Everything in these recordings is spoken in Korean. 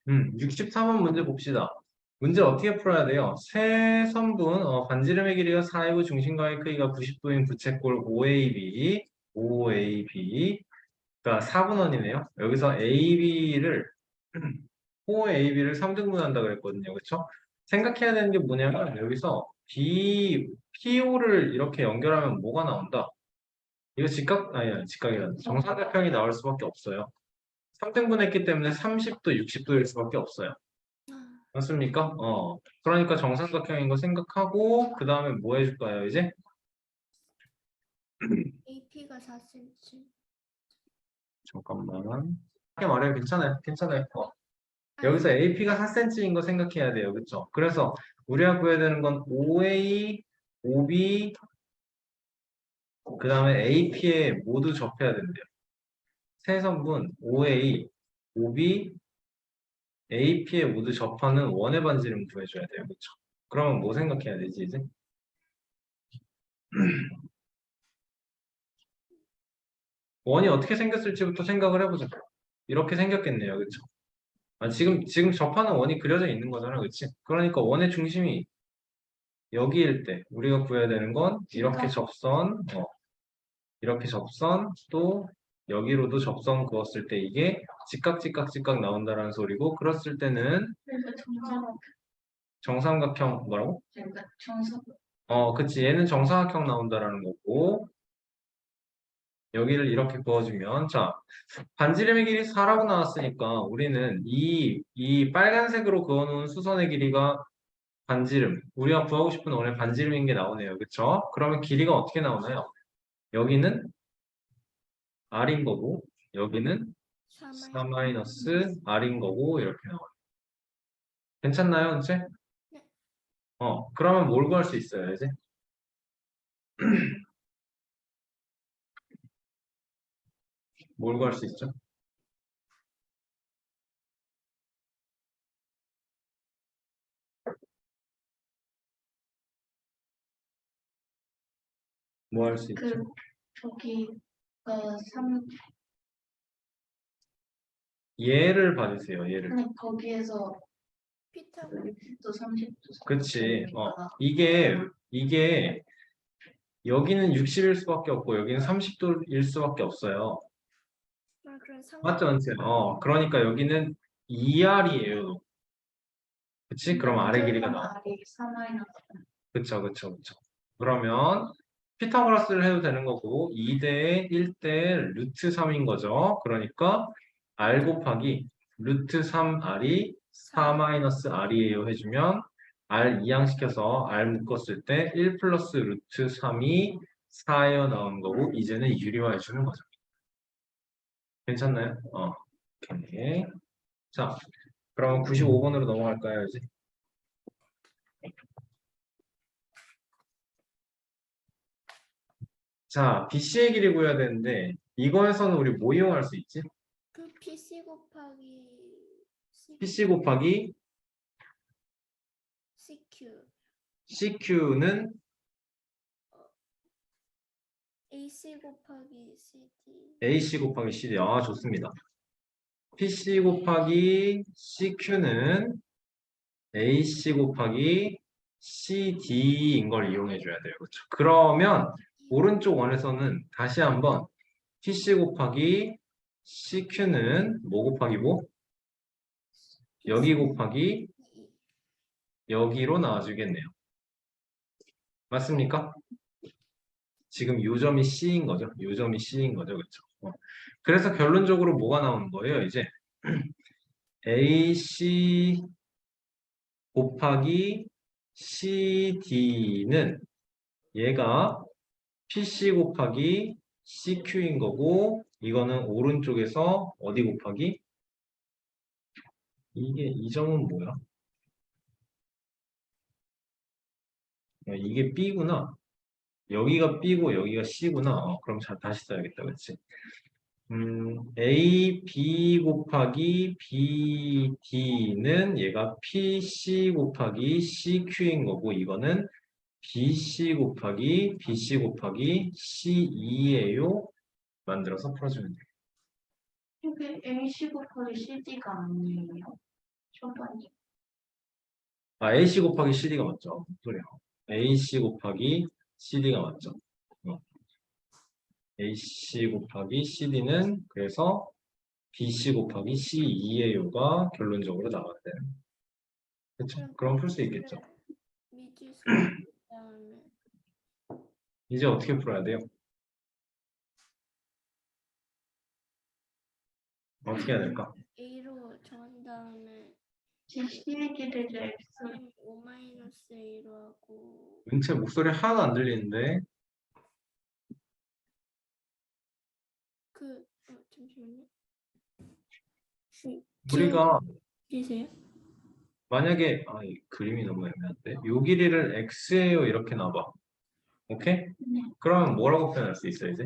63번 문제 봅시다. 문제 어떻게 풀어야 돼요? 세 선분, 반지름의 길이가 4이고 중심각의 크기가 90도인 부채꼴 OAB, OAB가 4분원이네요. 여기서 AB를, OAB를 3등분한다 그랬거든요. 그쵸? 생각해야 되는 게 뭐냐면, 여기서 PO를 이렇게 연결하면 뭐가 나온다? 이거 직각이란다. 정사각형이 나올 수밖에 없어요. 3등분했기 때문에 30도, 60도일 수밖에 없어요. 맞습니까? 그러니까 정삼각형인 거 생각하고 그 다음에 뭐 해줄까요, 이제? AP가 4cm. 잠깐만. 이렇게 말해요. 괜찮아요. 괜찮아요. 여기서 AP가 4cm인 거 생각해야 돼요. 그쵸? 그래서 우리가 구해야 되는 건 OA, OB, 그 다음에 AP에 모두 접해야 된대요. 세 선분 OA, OB, AP에 모두 접하는 원의 반지름 구해줘야 돼요. 그쵸? 그러면 뭐 생각해야 되지, 이제? 원이 어떻게 생겼을지부터 생각을 해보자. 이렇게 생겼겠네요. 그쵸? 지금 접하는 원이 그려져 있는 거잖아. 그치? 그러니까 원의 중심이 여기일 때 우리가 구해야 되는 건 이렇게 접선, 또 여기로도 접선 그었을 때 이게 직각 나온다라는 소리고, 그랬을 때는 정삼각형 뭐라고? 그치. 얘는 정사각형 나온다라는 거고, 여기를 이렇게 그어주면, 자, 반지름의 길이 4라고 나왔으니까 우리는 이 빨간색으로 그어놓은 수선의 길이가 반지름. 우리가 구하고 싶은 원의 반지름인 게 나오네요. 그쵸? 그러면 길이가 어떻게 나오나요? 여기는 R인 거고, 여기는 4-R인 거고, 이렇게 나와요. 괜찮나요, 이제? 네. 그러면 뭘 구할 수 있어요, 이제? 뭘 구할 수 있죠? 뭐 할 수 있죠? 저기 3 얘를 봐주세요, 얘를. 근데 거기에서 피타고라스 30도 그치. 이게 여기는 60일 수밖에 없고 여기는 30도일 수밖에 없어요. 그럼 맞죠, 않지? 그러니까 여기는 2R이에요. 그치? 그럼 아래 길이가 나와. R이 4 그쵸. 그러면 피타고라스를 해도 되는 거고 2대 1대 루트 3인 거죠. 그러니까 R 곱하기 루트 3R이 4-R이에요 해주면 R 이항시켜서 R 묶었을 때 1 플러스 루트 3이 4에요 나오는 거고 이제는 유리화해 주는 거죠. 괜찮나요? 오케이. 자, 그럼 95번으로 넘어갈까요, 이제? 자, BC의 길이 구해야 되는데 이거에서는 우리 뭐 이용할 수 있지? 그 PC 곱하기 PC 곱하기 CQ CQ는 AC 곱하기 CD AC 곱하기 CD. 좋습니다. PC 곱하기 CQ는 AC 곱하기 CD인 걸 이용해 줘야 돼요. 그렇죠? 그러면 오른쪽 원에서는 다시 한번 PC 곱하기 CQ는 뭐 곱하기 뭐? 여기 곱하기 여기로 나와주겠네요. 맞습니까? 지금 요점이 C인 거죠. 요점이 C인 거죠. 그렇죠? 그래서 결론적으로 뭐가 나오는 거예요? 이제 AC 곱하기 CD는 얘가 PC 곱하기 CQ인 거고 이거는 오른쪽에서 어디 곱하기? 이 점은 뭐야? 이게 B구나. 여기가 B고 여기가 C구나. 그럼 다시 써야겠다. 그렇지? A, B 곱하기 BD는 얘가 PC 곱하기 CQ인 거고 이거는 BC 곱하기 C2예요. 만들어서 풀어주면 돼요. 이게 AC 곱하기 CD가 아니에요? 초반이. AC 곱하기 CD가 맞죠? 소리야. AC 곱하기 CD가 맞죠? AC 곱하기 CD는 그래서 BC 곱하기 C2AU가 결론적으로 나와야 돼요. 그렇죠? 그럼 풀 수 있겠죠? 미지수 다음에 이제 어떻게 풀어야 돼요? 어떻게 해야 될까? A로 정한 다음에 CD를 X 5-A로 하고 은채 목소리 하나도 안 들리는데 잠시만요. 우리가 들리세요? 만약에 이 그림이 너무 애매한데 요 길이를 x예요 이렇게 놔봐. 오케이? 네. 그러면 뭐라고 표현할 수 있어 이제?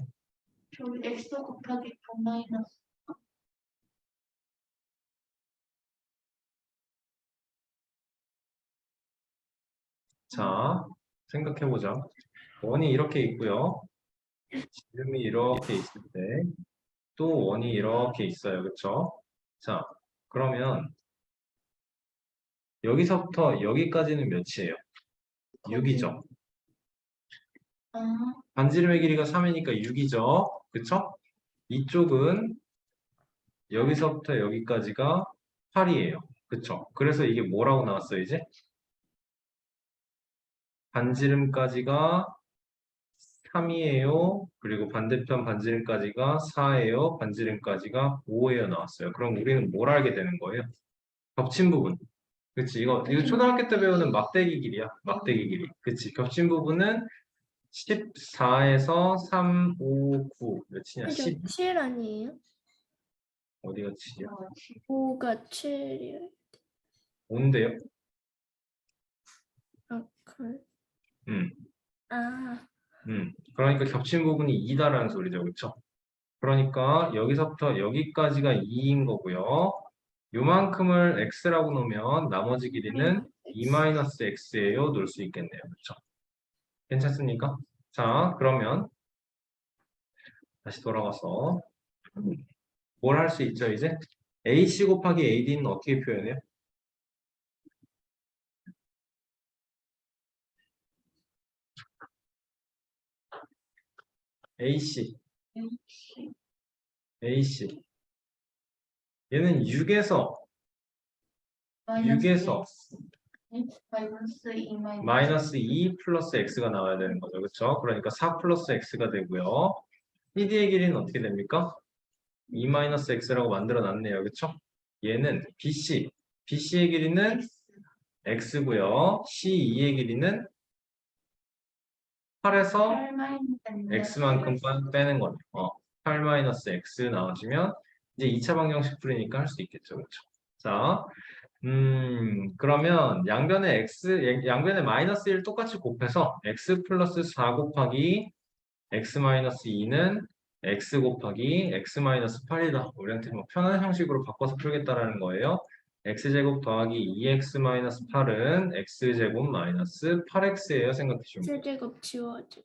저기 X 곱하기 9 마이너스 자, 생각해보자. 원이 이렇게 있고요. 지름이 이렇게 있을 때 또 원이 이렇게 있어요. 그쵸? 자, 그러면 여기서부터 여기까지는 몇이에요? 6이죠. 아, 반지름의 길이가 3이니까 6이죠. 그쵸? 이쪽은 여기서부터 여기까지가 8이에요. 그쵸? 그래서 이게 뭐라고 나왔어요, 이제? 반지름까지가 3이에요. 그리고 반대편 반지름까지가 4예요. 반지름까지가 5예요. 나왔어요. 그럼 우리는 뭘 알게 되는 거예요? 겹친 부분. 그치? 이거 초등학교 때 배우는 막대기 길이야. 막대기 길이. 그치? 겹친 부분은 14에서 3, 5, 9. 몇이냐? 10. 7 아니에요? 어디가 7이야? 5가 7이에요. 5인데요? 그래. 음. 아, 그러니까 겹친 부분이 2다라는 소리죠. 그쵸? 그러니까 여기서부터 여기까지가 2인 거고요. 요만큼을 x라고 놓으면 나머지 길이는 2-x예요. 놓을 수 있겠네요. 그쵸? 괜찮습니까? 자, 그러면 다시 돌아가서 뭘 할 수 있죠, 이제? AC 곱하기 AD는 어떻게 표현해요? AC, X AC. 얘는 6에서 마이너스 6에서 X 마이너스 2 마이너스 마이너스 2 플러스 x가 나와야 되는 거죠. 그렇죠? 그러니까 4 플러스 x가 되고요. CD의 길이는 어떻게 됩니까? 2 마이너스 x라고 만들어 놨네요. 그렇죠? 얘는 BC. BC의 길이는 x고요. C2의 길이는 8에서 8 마이너스 x만큼 빼는 거죠. 8 마이너스 x 나와주면 이제 2차 방정식 풀이니까 할 수 있겠죠. 그렇죠? 자, 그러면 양변에 마이너스 1 똑같이 곱해서 x 플러스 4 곱하기 x 마이너스 2는 x 곱하기 x 마이너스 8이다. 우리한테 뭐 편한 형식으로 바꿔서 풀겠다라는 거예요. x제곱 더하기 2x 마이너스 8은 x제곱 마이너스 8x예요. 생각해 주면. 세제곱 지워져.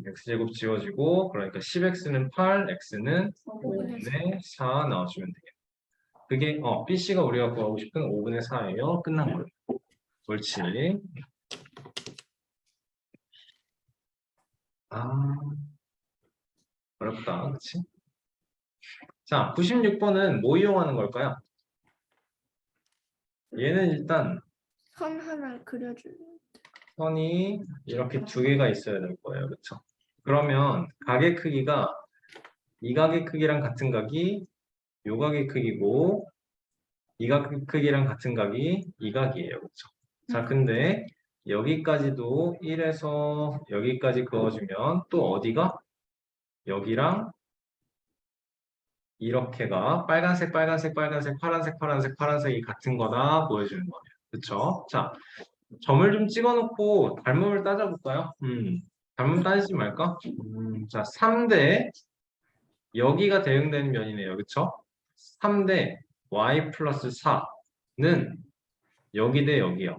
x제곱 지워지고 그러니까 10x는 8, x는 5분의 5분의 4 나와주면 되겠다. 그게 BC가 우리가 구하고 싶은 5분의 4예요. 끝난 거예요. 옳지. 아, 어렵다. 그치? 자, 96번은 뭐 이용하는 걸까요? 얘는 일단 선 하나 그려줄래? 선이 이렇게 두 개가 있어야 될 거예요. 그쵸? 그러면 각의 크기가 이 각의 크기랑 같은 각이 요 각의 크기고 이 각의 크기랑 같은 각이 이 각이에요. 그쵸? 자, 근데 여기까지도 1에서 여기까지 그어주면 또 어디가? 여기랑 이렇게가 빨간색, 빨간색, 빨간색, 파란색, 파란색, 파란색이 같은 거다 보여주는 거예요. 그쵸? 자, 점을 좀 찍어놓고 닮음을 따져볼까요? 닮음 따지지 말까? 자, 3대 여기가 대응되는 면이네요. 그쵸? 3대 y 플러스 4는 여기 대 여기요.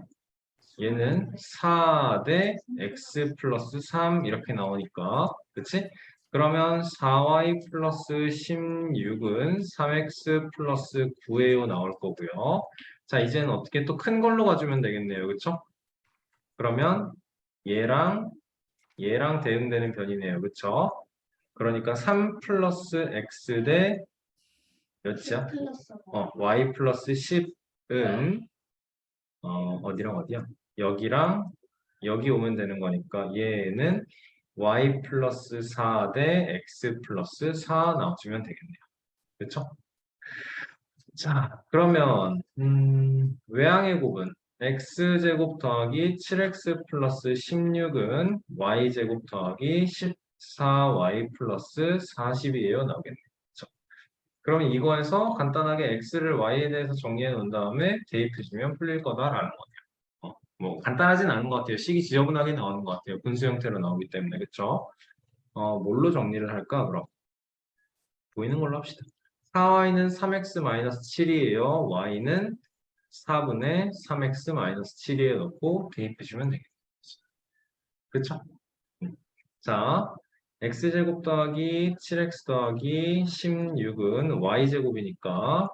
얘는 4대 x 플러스 3 이렇게 나오니까 그치? 그러면 4y 플러스 16은 3x 플러스 9예요 나올 거고요. 자, 이제는 어떻게 또 큰 걸로 가주면 되겠네요. 그쵸? 그러면 얘랑 대응되는 변이네요. 그쵸? 그러니까 3 플러스 x 대 몇이야? 플러스 y 플러스 10은 어디랑 어디야? 여기랑 여기 오면 되는 거니까 얘는 y 플러스 4 대 x 플러스 4 나와주면 되겠네요. 그쵸? 자, 그러면 외항의 곱은 x제곱 더하기 7x 플러스 16은 y제곱 더하기 14y 플러스 40이에요. 나오겠네요. 그쵸? 그럼 이거에서 간단하게 x를 y에 대해서 정리해 놓은 다음에 대입해 주면 풀릴 거다라는 거예요. 뭐 간단하진 않은 것 같아요. 식이 지저분하게 나오는 것 같아요. 분수 형태로 나오기 때문에. 그쵸? 뭘로 정리를 할까, 그럼? 보이는 걸로 합시다. 4y는 3x-7이에요. y는 4분의 3x-7에 넣고 대입해주면 되겠죠. 그쵸? 자, x제곱 더하기 7x 더하기 16은 y제곱이니까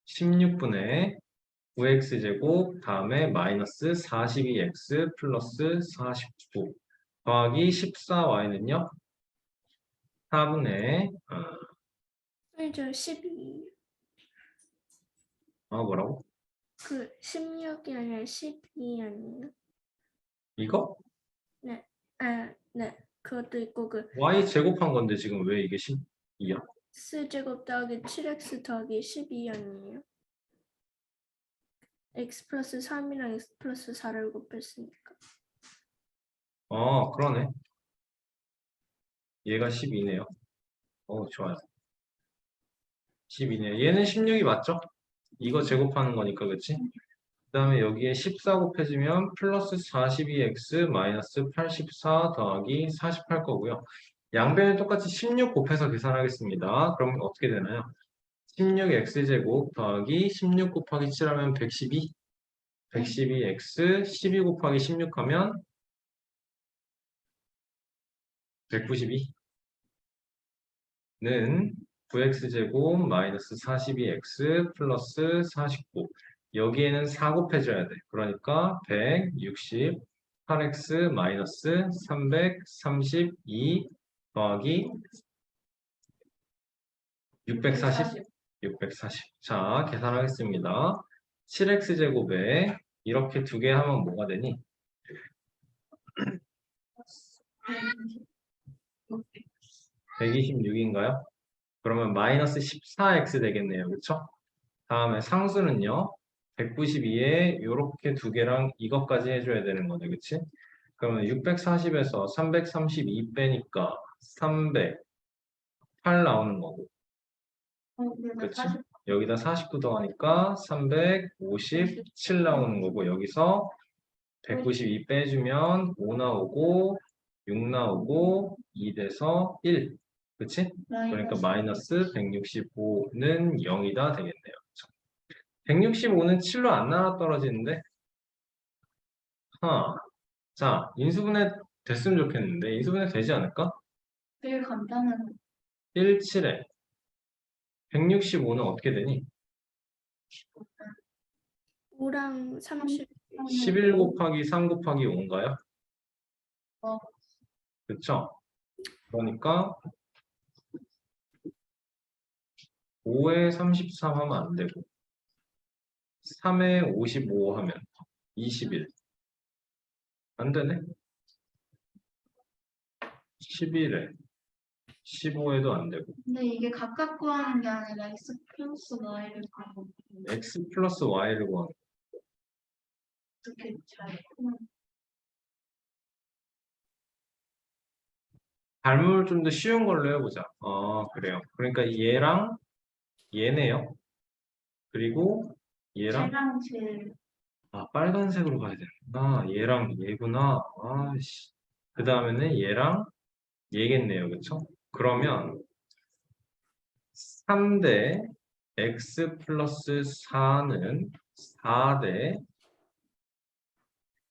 16분의 9x제곱 다음에 마이너스 42x 플러스 49 더하기 14y는요? 4분의 이제 12. 뭐라고? 그 16이 아니라 12 아니에요? 이거? 네. 네. 그것도 있고 그 y 제곱한 건데 지금 왜 이게 12야? x제곱 더하기 7x 더하기 12 아니에요? x 플러스 3이랑 x 플러스 4를 곱했으니까. 그러네. 얘가 12네요. 좋아요. 12네요. 얘는 16이 맞죠? 이거 제곱하는 거니까, 그치? 그 다음에 여기에 14 곱해지면 플러스 42x 마이너스 84 더하기 48 거고요. 양변을 똑같이 16 곱해서 계산하겠습니다. 그럼 어떻게 되나요? 16x제곱 더하기 16 곱하기 7하면 112. 112x 12 곱하기 16 하면 192는 9x제곱 마이너스 42x 플러스 49. 여기에는 4 곱해줘야 돼. 그러니까 168x 마이너스 332 더하기 640. 640. 자, 계산하겠습니다. 7x제곱에 이렇게 두 개 하면 뭐가 되니? 126인가요? 그러면 마이너스 14x 되겠네요. 그쵸? 다음에 상수는요. 192에 이렇게 두 개랑 이것까지 해줘야 되는 거네. 그치? 그러면 640에서 332 빼니까 308 나오는 거고. 그치? 여기다 49 더하니까 357 나오는 거고 여기서 192 빼주면 5 나오고 6 나오고 2 돼서 1. 그치? 그러니까 마이너스 165는 0이다 되겠네요. 165는 7로 안 나눠 떨어지는데? 자, 인수분해 됐으면 좋겠는데 인수분해 되지 않을까? 제일 간단한 1, 7에 165는 어떻게 되니? 5랑 30. 11 곱하기 3 곱하기 5인가요? 어. 그쵸? 그러니까 5에 33 하면 안 되고 3에 55 하면 21. 안 되네? 11에 15에도 안 되고 근데 이게 각각 구하는 게 아니라 x 플러스 y를 구하고 x 플러스 y를 구하는 어떻게 잘 발음을 좀 더 쉬운 걸로 해보자. 그래요. 그러니까 얘랑 얘네요. 그리고 얘랑 쟤랑 제 빨간색으로 가야 되는구나. 얘랑 얘구나. 아씨. 그 다음에는 얘랑 얘겠네요. 그쵸? 그러면 3대 x 플러스 4는 4대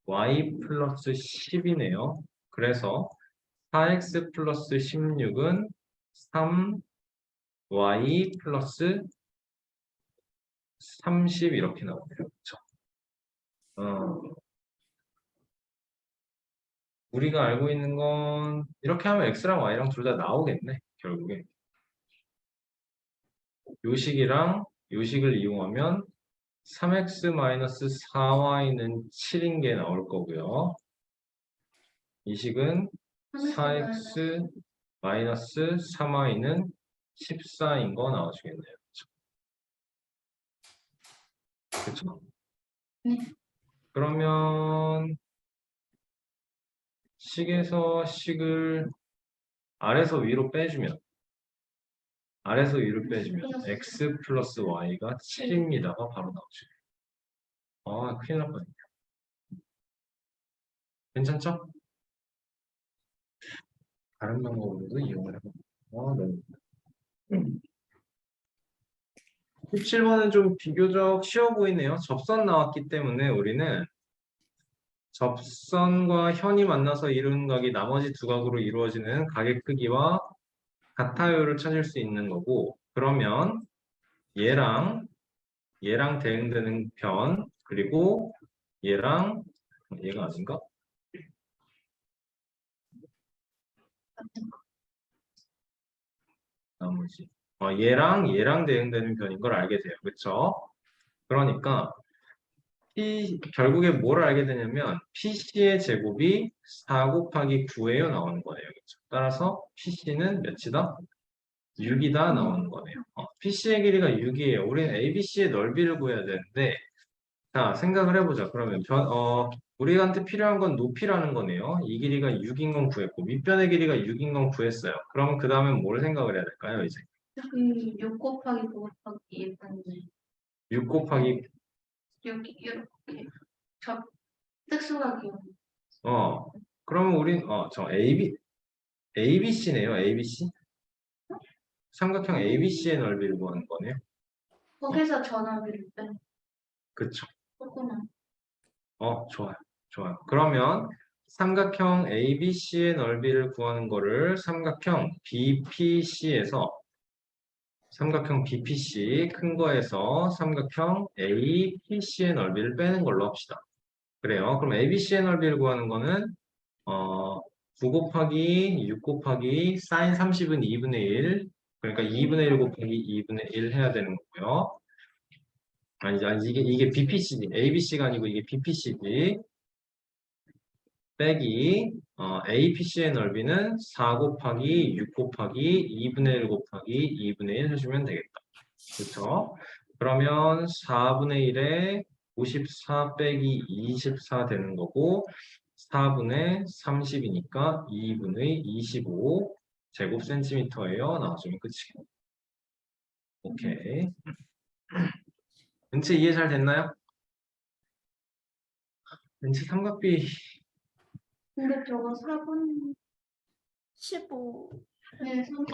y 플러스 10이네요. 그래서 4x 플러스 16은 3y 플러스 30 이렇게 나오네요. 그쵸? 우리가 알고 있는 건 이렇게 하면 x랑 y랑 둘 다 나오겠네. 결국에. 요식이랑 요식을 이용하면 3x-4y는 7인 게 나올 거고요. 이 식은 4x-3y는 14인 거 나와주겠네요. 그쵸? 네. 그러면 식에서 식을 아래서 위로 빼주면 x 플러스 y가 7입니다가 바로 나오죠. 아, 큰일 날 뻔했네요. 괜찮죠? 다른 방법으로도 이용을 해보면 17번은 좀 비교적 쉬워 보이네요. 접선 나왔기 때문에 우리는 접선과 현이 만나서 이루는 각이 나머지 두 각으로 이루어지는 각의 크기와 같아요를 찾을 수 있는 거고, 그러면 얘랑 대응되는 편, 그리고 얘가 아닌가? 나머지 얘랑 대응되는 편인 걸 알게 돼요. 그렇죠? 그러니까 결국에 뭘 알게 되냐면 PC의 제곱이 4 곱하기 9예요 나오는 거예요. 그렇죠? 따라서 PC는 몇이다? 6이다 나오는 거네요. PC의 길이가 6이에요. 우리는 ABC의 넓이를 구해야 되는데 자, 생각을 해보자. 그러면 우리한테 필요한 건 높이라는 거네요. 이 길이가 6인 건 구했고 밑변의 길이가 6인 건 구했어요. 그러면 그 다음에 뭘 생각을 해야 될까요, 이제? 6 곱하기 9 곱하기 1분의 6 곱하기 여기 이렇게 저 특수가 기억. 그러면 우린 저 ABC네요. ABC. 삼각형 ABC의 넓이를 구하는 거네요. 거기서 전화기를 빼. 그쵸. 조금만. 좋아요. 그러면 삼각형 ABC의 넓이를 구하는 거를 삼각형 BPC 큰 거에서 삼각형 APC의 넓이를 빼는 걸로 합시다. 그래요. 그럼 ABC의 넓이를 구하는 거는 9 곱하기 6 곱하기 사인 30은 2분의 1. 그러니까 2분의 1 곱하기 2분의 1 해야 되는 거고요. 아니 이게 BPC지. ABC가 아니고 이게 BPC지. 빼기 APC의 넓이는 4 곱하기 6 곱하기 2분의 1 곱하기 2분의 1 해주면 되겠다. 그렇죠? 그러면 4분의 1에 54 빼기 24 되는 거고 4분의 30이니까 2분의 25 제곱 센티미터예요. 나와주면 끝이고. 오케이. 은채 이해 잘 됐나요? 은채 삼각비 근데 저거 4분 15. 네, 15.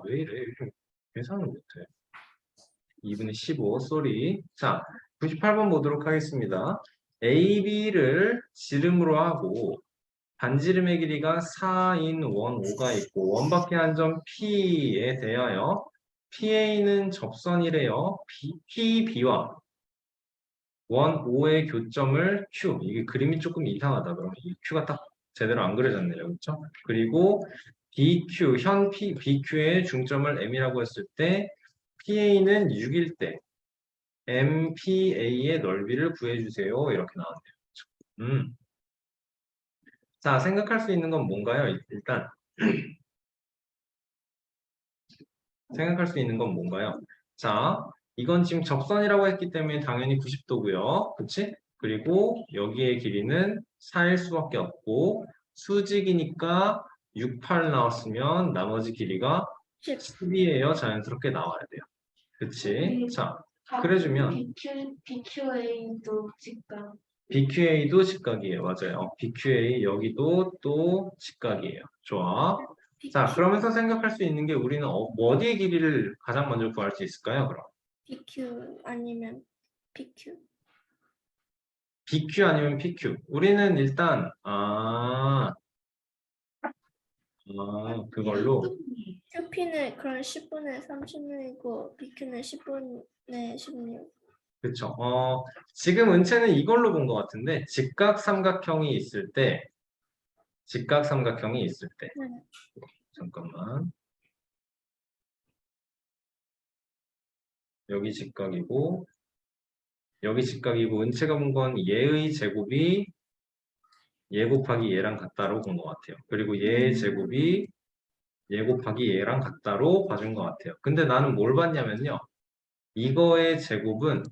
왜 이래? 요즘 계산을 못해. 2분의 15, 쏘리. 자, 98번 보도록 하겠습니다. AB를 지름으로 하고 반지름의 길이가 4인 원 5가 있고 원박의 한 점 P에 대하여 PA는 접선이래요. PB와 원 5의 교점을 Q. 이게 그림이 조금 이상하다. 그러면 이 Q가 딱 제대로 안 그려졌네요. 그렇죠? 그리고 BQ, 현 BQ의 중점을 M이라고 했을 때 PA는 6일 때 MPA의 넓이를 구해주세요. 이렇게 나왔네요. 자, 생각할 수 있는 건 뭔가요? 일단 생각할 수 있는 건 뭔가요? 자, 이건 지금 접선이라고 했기 때문에 당연히 90도고요. 그치? 그리고 여기의 길이는 4일 수밖에 없고 수직이니까 68 나왔으면 나머지 길이가 10. 10이에요. 자연스럽게 나와야 돼요. 그치? 자, 그래주면 BQA도 직각. BQA도 직각이에요. 맞아요. BQA 여기도 또 직각이에요. 좋아. 자, 그러면서 생각할 수 있는 게 우리는 어디의 길이를 가장 먼저 구할 수 있을까요? 그럼 PQ 아니면 PQ. BQ 아니면 PQ. 우리는 일단 그걸로 QP는 그럼 10분의 30분이고 PQ는 10분 네, 16. 그쵸. 지금 은채는 이걸로 본 것 같은데, 직각삼각형이 있을 때, 네. 잠깐만. 여기 직각이고, 은채가 본 건 얘의 제곱이 얘 곱하기 얘랑 같다로 본 것 같아요. 그리고 얘의 제곱이 얘 곱하기 얘랑 같다로 봐준 것 같아요. 근데 나는 뭘 봤냐면요. 이거의 제곱은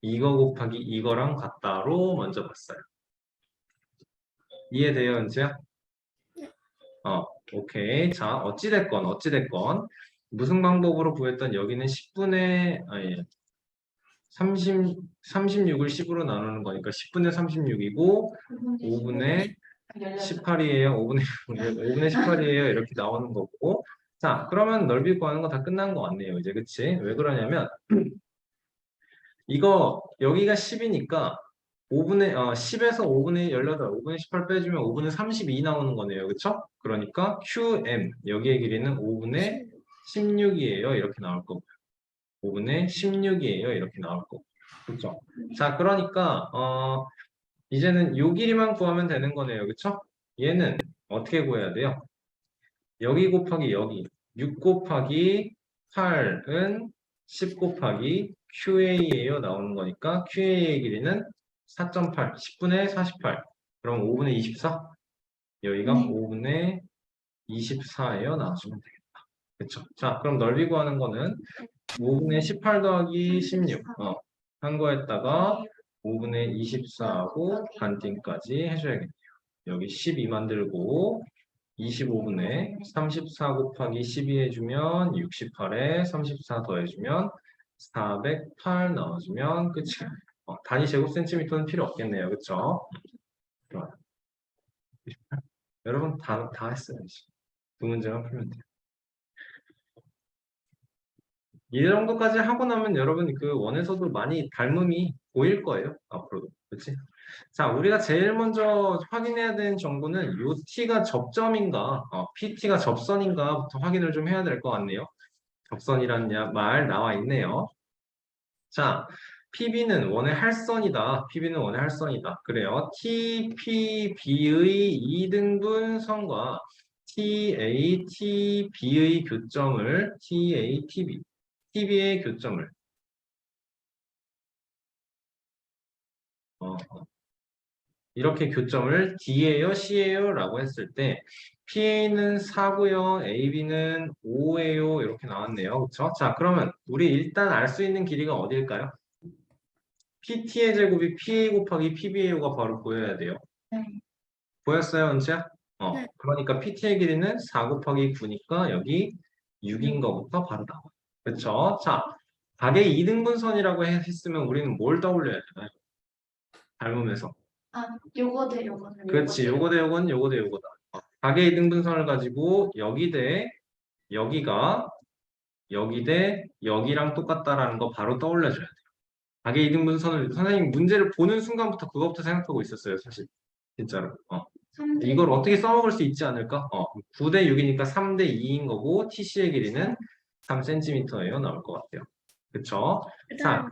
이거 곱하기 이거랑 같다로 먼저 봤어요. 이해돼요, 은채야? 오케이. 자, 어찌됐건, 무슨 방법으로 구했던 여기는 10분의, 아니, 36을 10으로 나누는 거니까 10분의 36이고, 5분의 18이에요. 5분의 18이에요. 이렇게 나오는 거고. 자, 그러면 넓이 구하는 거 다 끝난 것 같네요. 이제, 그치? 왜 그러냐면, 이거, 여기가 10이니까, 10에서 5분의 18, 5분의 18 빼주면 5분의 32 나오는 거네요. 그쵸? 그러니까 QM, 여기의 길이는 5분의 16이에요. 이렇게 나올 거고. 5분의 16이에요. 이렇게 나올 거고. 그쵸? 자, 그러니까, 이제는 요 길이만 구하면 되는 거네요. 그쵸? 얘는 어떻게 구해야 돼요? 여기 곱하기 여기. 6 곱하기 8은 10 곱하기 QA예요. 나오는 거니까 QA의 길이는 4.8, 10분의 48. 그럼 5분의 24? 여기가 네. 5분의 24예요. 나와주면 되겠다. 그쵸? 자, 그럼 넓이 구하는 거는 5분의 18 더하기 16. 한 거에다가 5분의 24하고 반띵까지 해줘야겠네요. 여기 12 만들고 25분의 34 곱하기 12 해주면 68에 34 더해주면 408 넣어주면 끝이에요. 단위 제곱센티미터는 필요 없겠네요. 그쵸? 좋아요. 여러분 다 했어요. 이제. 두 문제만 풀면 돼요. 이 정도까지 하고 나면 여러분 그 원에서도 많이 닮음이 보일 거예요. 앞으로도. 그렇지? 자, 우리가 제일 먼저 확인해야 되는 정보는 요 t가 접점인가, pt가 접선인가부터 확인을 좀 해야 될 것 같네요. 접선이라는 말 나와 있네요. 자, PB는 원의 할선이다. PB는 원의 할선이다. 그래요. TPB의 이등분선과 TATB의 교점을 TATB, TB의 교점을 어, 이렇게 교점을 D예요, C예요? 라고 했을 때 PA는 4고요, AB는 5예요. 이렇게 나왔네요. 그쵸? 자, 그러면 우리 일단 알 수 있는 길이가 어딜까요? PT의 제곱이 PA 곱하기 PBA가 바로 보여야 돼요. 네. 보였어요, 은지야? 네. 그러니까 PT의 길이는 4 곱하기 9니까 여기 6인 거부터 바로 나와. 그쵸? 자, 각의 이등분선이라고 했으면 우리는 뭘 떠올려야 되나요? 닮으면서. 요거 대 요거 대 그렇지. 요거 대 요건 요거 대 요거다. 각의 이등분선을 가지고 여기 대 여기가 여기 대 여기랑 똑같다라는 거 바로 떠올려줘야 돼요. 각의 이등분선을 선생님 문제를 보는 순간부터 그것부터 생각하고 있었어요, 사실. 진짜로. 3대 이걸 어떻게 써먹을 수 있지 않을까? 9대 6이니까 3대 2인 거고 TC의 길이는 3cm예요. 나올 것 같아요. 그쵸? 자,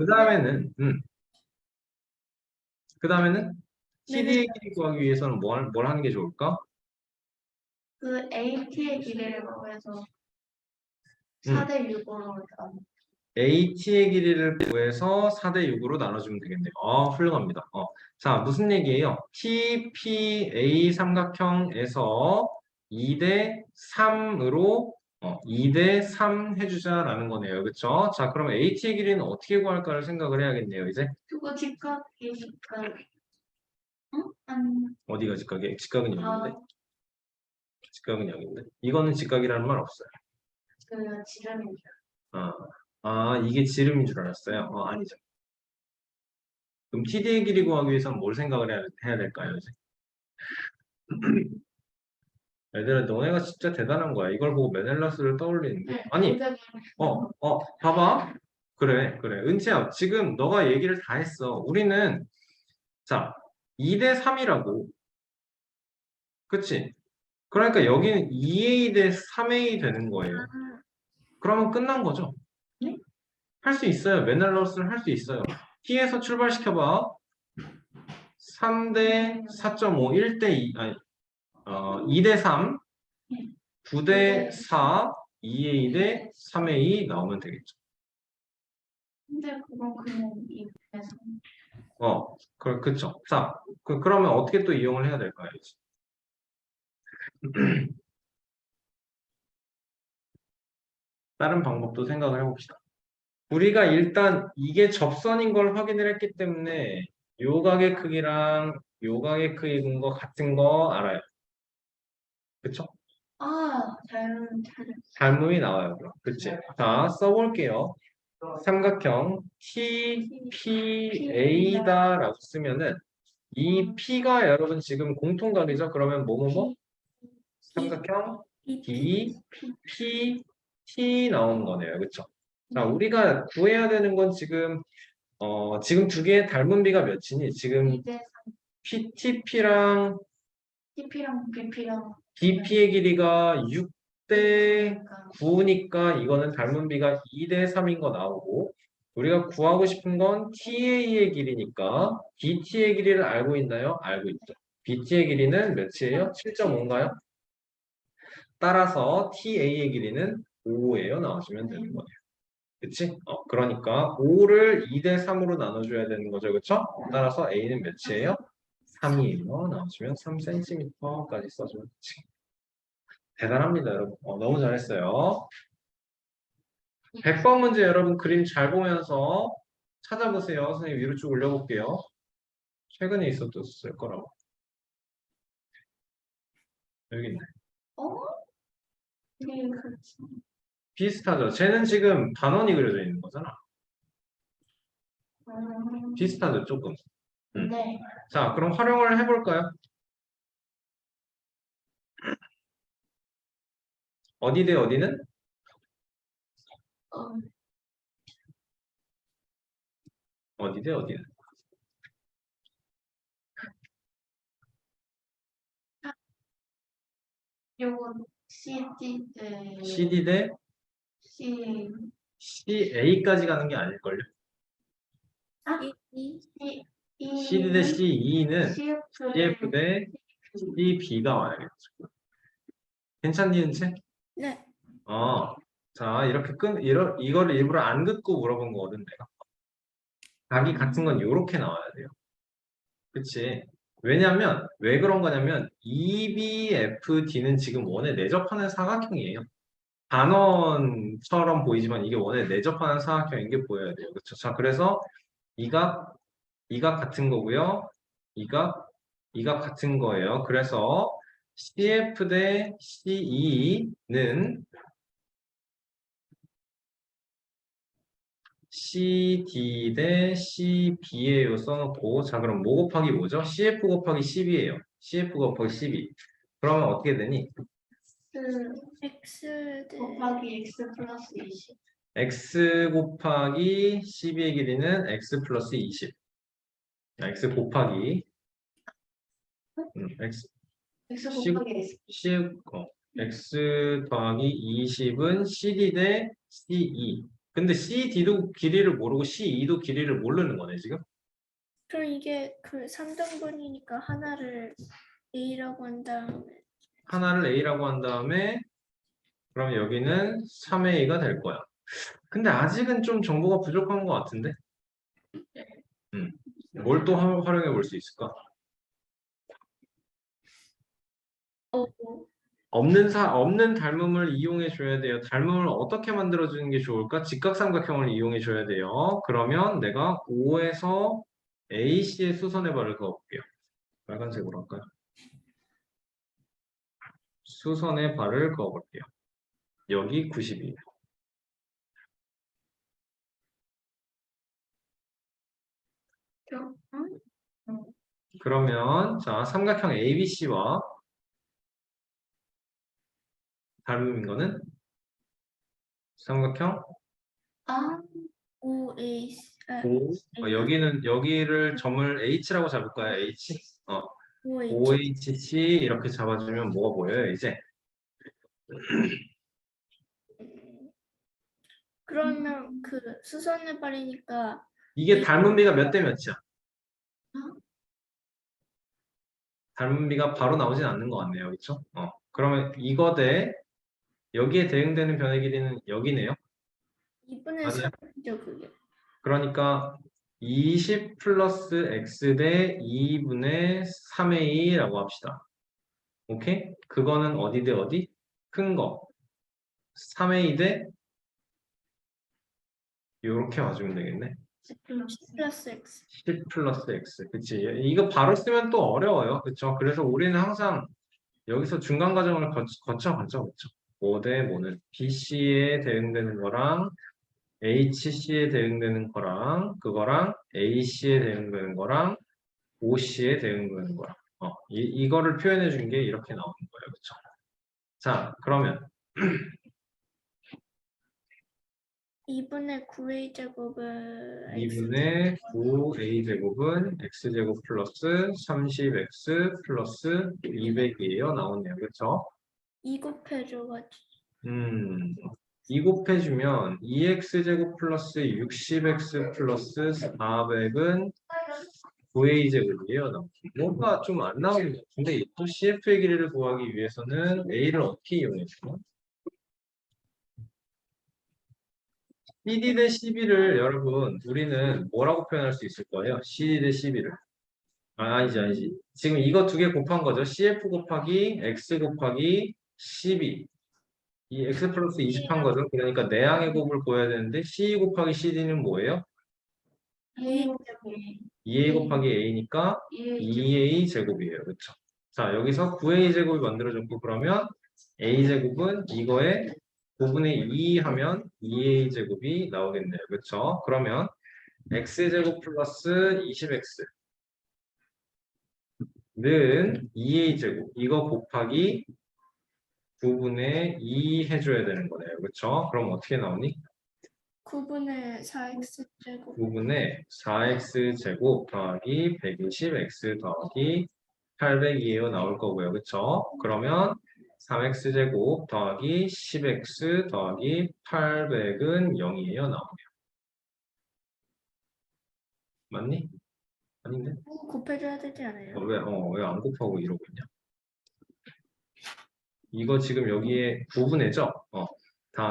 그 다음에는 TD의 길이 구하기 위해서는 뭘 하는 게 좋을까? 그 AT의 길이를 구해서 음. 4대 6으로 AT의 길이를 구해서 4대 6으로 나눠주면 되겠네요. 훌륭합니다. 자, 무슨 얘기예요? TPA 삼각형에서 2대 3으로 2대 3 해주자라는 거네요. 그쵸? 자, 그럼 AT의 길이는 어떻게 구할까를 생각을 해야겠네요. 이제 그거 직각이니까 어디가 직각이에요? 직각은 여기인데. 아, 직각은 여기인데. 이거는 직각이라는 말 없어요. 그 지름이죠. 이게 지름인 줄 알았어요. 아니죠. 그럼 TD의 길이 구하기 위해서는 뭘 생각을 해야 될까요, 이제? 얘들아, 너네가 진짜 대단한 거야. 이걸 보고 메넬라스를 떠올리는데. 아니, 봐봐. 그래. 은채야, 지금 너가 얘기를 다 했어. 우리는, 자, 2대 3이라고. 그치? 그러니까 여기는 2A 대 3A 되는 거예요. 그러면 끝난 거죠? 네? 할 수 있어요. 메넬러스를 할 수 있어요. T에서 출발시켜봐. 3대 4.5, 1대 2, 아니, 2대 3, 9대 4, 2A 대 3A 나오면 되겠죠. 근데 그건 그냥 입에서. 그쵸. 자, 그러면 어떻게 또 이용을 해야 될까요? 이제? 다른 방법도 생각을 해봅시다. 우리가 일단 이게 접선인 걸 확인을 했기 때문에 요각의 크기랑 요각의 크기인 거 같은 거 알아요. 그쵸? 잘. 닮음이 나와요. 그럼. 그치? 자, 써볼게요. 삼각형 TPA다 라고 쓰면은 이 P가 여러분 지금 공통각이죠? 그러면 뭐뭐뭐? 삼각형 DPT 나오는 거네요. 그쵸? 자, 우리가 구해야 되는 건 지금 지금 두 개의 닮은 비가 몇이니? 지금 2대 3. PTP랑 TP랑 BP랑. DP의 길이가 6대 9니까 이거는 닮은 비가 2대 3인 거 나오고 우리가 구하고 싶은 건 TA의 길이니까 BT의 길이를 알고 있나요? 알고 있죠. BT의 길이는 몇이에요? 7.5인가요? 따라서 TA의 길이는 5예요. 나와주면 되는 거예요. 그치? 그러니까 5를 2대 3으로 나눠줘야 되는 거죠. 그쵸? 따라서 A는 몇이에요? 3이에요. 나와주면 3cm까지 써주면 되지. 대단합니다, 여러분. 너무 잘했어요. 100번 문제 여러분 그림 잘 보면서 찾아보세요. 선생님 위로 쭉 올려볼게요. 최근에 있었을 거라고. 여기 있네. 이게 그렇지. 비슷하죠. 쟤는 지금 반원이 그려져 있는 거잖아. 비슷하죠, 조금. 네. 자, 그럼 활용을 해볼까요? 어디 대 어디는? 어, 어디 대 어디는? 요거 CD 네. CD 대 C CA까지 가는 게 아닐걸요? C CD 대 CE는 CF CF 대 CB가 와야겠죠. 괜찮니, 책? 네. 자, 이거를 일부러 안 긋고 물어본 거거든, 내가. 각이 같은 건 이렇게 나와야 돼요. 그치? 왜냐면, 왜 그런 거냐면, EBFD는 지금 원에 내접하는 사각형이에요. 단원처럼 보이지만 이게 원에 내접하는 사각형인 게 보여야 돼요. 그쵸? 자, 그래서 이각 같은 거고요. 이각 같은 거예요. 그래서 CF 대 CE는 CD 대 CB예요. 써놓고 자 그럼 뭐 곱하기 뭐죠? CF 곱하기 10이에요. CF 곱하기 12. 그러면 어떻게 되니? X 대 곱하기 X 플러스 20. X 곱하기 12의 길이는 X 플러스 20. X 곱하기 X X C, 곱하기 X. X 더하기 20은 CD 대 CE. 근데 CD도 길이를 모르고 CE도 길이를 모르는 거네, 지금? 그럼 이게 그 3등분이니까 하나를 A라고 한 다음에 하나를 A라고 한 다음에, 그럼 여기는 3A가 될 거야. 근데 아직은 좀 정보가 부족한 것 같은데? 뭘 또 활용해 볼 수 있을까? 없는 닮음을 이용해 줘야 돼요. 닮음을 어떻게 만들어 주는 게 좋을까? 직각삼각형을 이용해 줘야 돼요. 그러면 내가 5에서 AC의 수선의 발을 그어볼게요. 빨간색으로 할까요? 수선의 발을 그어볼게요. 여기 90이에요. 그러면 자 삼각형 ABC와 닮음인 거는 삼각형 OA 여기를 점을 H라고 잡을까요? H? OH OHC 이렇게 잡아주면 뭐가 보여요? 이제 그러면 그 수선을 버리니까 이게 닮은 비가 몇 대 몇이야? 닮은 비가 바로 나오진 않는 것 같네요. 그렇죠? 그러면 이거 대 여기에 대응되는 변의 길이는 여기네요. 2분의 맞아요. 3이죠, 그게. 그러니까 20 플러스 x 대 2분의 3a라고 합시다. 오케이? 그거는 어디 대 어디? 큰 거. 3a 대 이렇게 와주면 되겠네. 10 플러스 x. 10 플러스 x. 그치? 이거 바로 쓰면 또 어려워요. 그쵸? 그래서 우리는 항상 여기서 중간 과정을 거쳐. 5 대 뭐는 BC에 대응되는 거랑 HC에 대응되는 거랑 그거랑 AC에 대응되는 거랑 OC에 대응되는 거랑 이거를 표현해 준 게 이렇게 나오는 거예요. 그쵸? 자, 그러면 2분의 9a 제곱은 2분의 9a제곱은 x제곱 플러스 30x 플러스 200이에요. 나오네요. 그쵸? 2 곱해줘가지고 2 곱해주면 2x제곱 플러스 60x 플러스 400은 9a제곱이에요. 뭔가 좀 안 나오는 것 같은데 또 CF의 길이를 구하기 위해서는 a를 어떻게 이용했죠? CD 대 CB를 여러분 우리는 뭐라고 표현할 수 있을 거예요? CD 대 CB를 아니지. 지금 이거 두 개 곱한 거죠. CF 곱하기 X 곱하기 CB 이 X 플러스 20 한 거죠. 그러니까 내항의 곱을 구해야 되는데 C 곱하기 CD는 뭐예요? A 제곱. 2A 곱하기 A니까 2A 제곱이에요. 그렇죠? 자, 여기서 9A 제곱이 만들어졌고 그러면 A 제곱은 이거에 9분의 2 하면 2A 제곱이 나오겠네요. 그렇죠? 그러면 X 제곱 플러스 20X 는 2A 제곱 이거 곱하기 9분의 2 해줘야 되는 거네요. 그렇죠? 그럼 어떻게 나오니? 9분의 4x 제곱 9분의 4x 제곱 더하기 120x 더하기 800이에요. 나올 거고요. 그쵸? 그러면 3x 제곱 더하기 10x 더하기 800은 0이에요. 나오네요. 맞니? 아닌데? 곱해줘야 되지 않아요? 왜 안 곱하고 이러고 있냐? 이거 지금 여기에 9분의죠?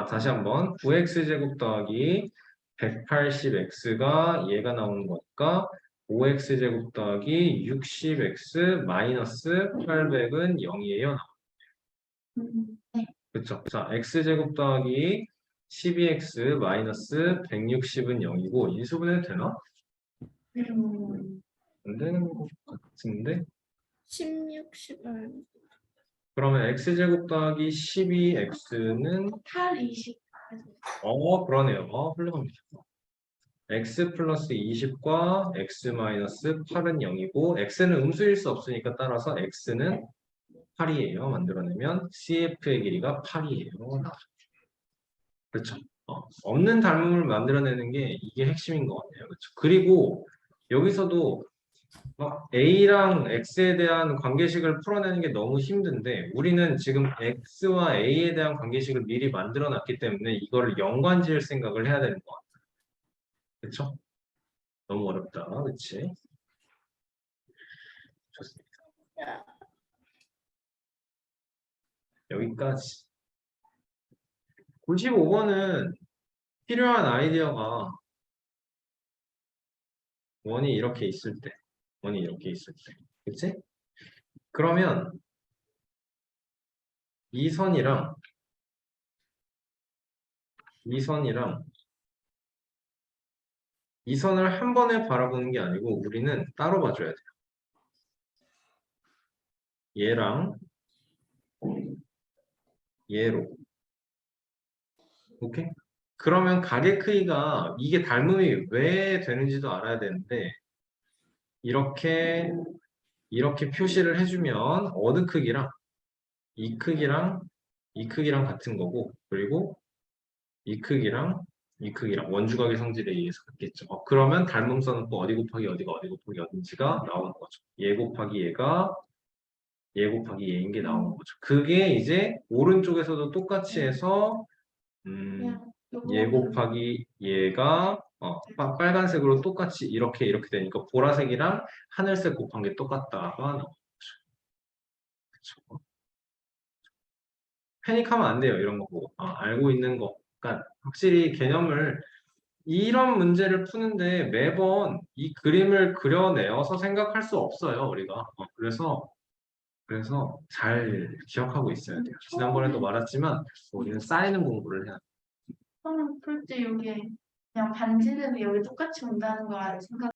다시 한번 9x 제곱 더하기 180x가 얘가 나오는 거니까 5x 제곱 더하기 60x 마이너스 800은 0이에요. 네. 그렇죠? 자, x 제곱 더하기 12x 마이너스 160은 0이고 인수분해 되나? 안 되는 것 같은데? 16, 10은 그러면 x 제곱 더하기 12x는 8, 20. 그러네요. 훌륭합니다. x 플러스 20과 x 마이너스 8은 0이고 x는 음수일 수 없으니까 따라서 x는 8이에요. 만들어내면 CF의 길이가 8이에요. 그렇죠. 없는 닮음을 만들어내는 게 이게 핵심인 것 같아요. 그렇죠. 그리고 여기서도 A랑 X에 대한 관계식을 풀어내는 게 너무 힘든데 우리는 지금 X와 A에 대한 관계식을 미리 만들어 놨기 때문에 이거를 연관 지을 생각을 해야 되는 것 같아요. 그렇죠? 너무 어렵다. 그렇지? 좋습니다. 여기까지. 95번은 필요한 아이디어가 원이 이렇게 있을 때, 그치? 그러면 이 선이랑 이 선을 한 번에 바라보는 게 아니고 우리는 따로 봐줘야 돼요. 얘랑 얘로. 오케이? 그러면 가게 크기가 이게 닮음이 왜 되는지도 알아야 되는데 이렇게 표시를 해주면 어느 크기랑 이 크기랑 이 크기랑 같은 거고 그리고 이 크기랑 이 크기랑 원주각의 성질에 의해서 같겠죠. 그러면 닮음선은 또 어디 곱하기 어디가 어디 곱하기 어딘지가 나오는 거죠. 얘 곱하기 얘가 얘 곱하기 얘인 게 나오는 거죠. 그게 이제 오른쪽에서도 똑같이 해서 얘 곱하기 얘가 빨간색으로 똑같이 이렇게 되니까 보라색이랑 하늘색 곱한 게 똑같다가 나오죠. 그쵸? 패닉하면 안 돼요. 이런 거 보고. 알고 있는 거. 그러니까 확실히 개념을 이런 문제를 푸는데 매번 이 그림을 그려내어서 생각할 수 없어요. 우리가. 그래서 잘 기억하고 있어야 돼요. 지난번에도 말했지만 우리는 쌓이는 공부를 해야 돼요. 처음 풀 때 여기 그냥 반지름이 여기 똑같이 온다는 거 생각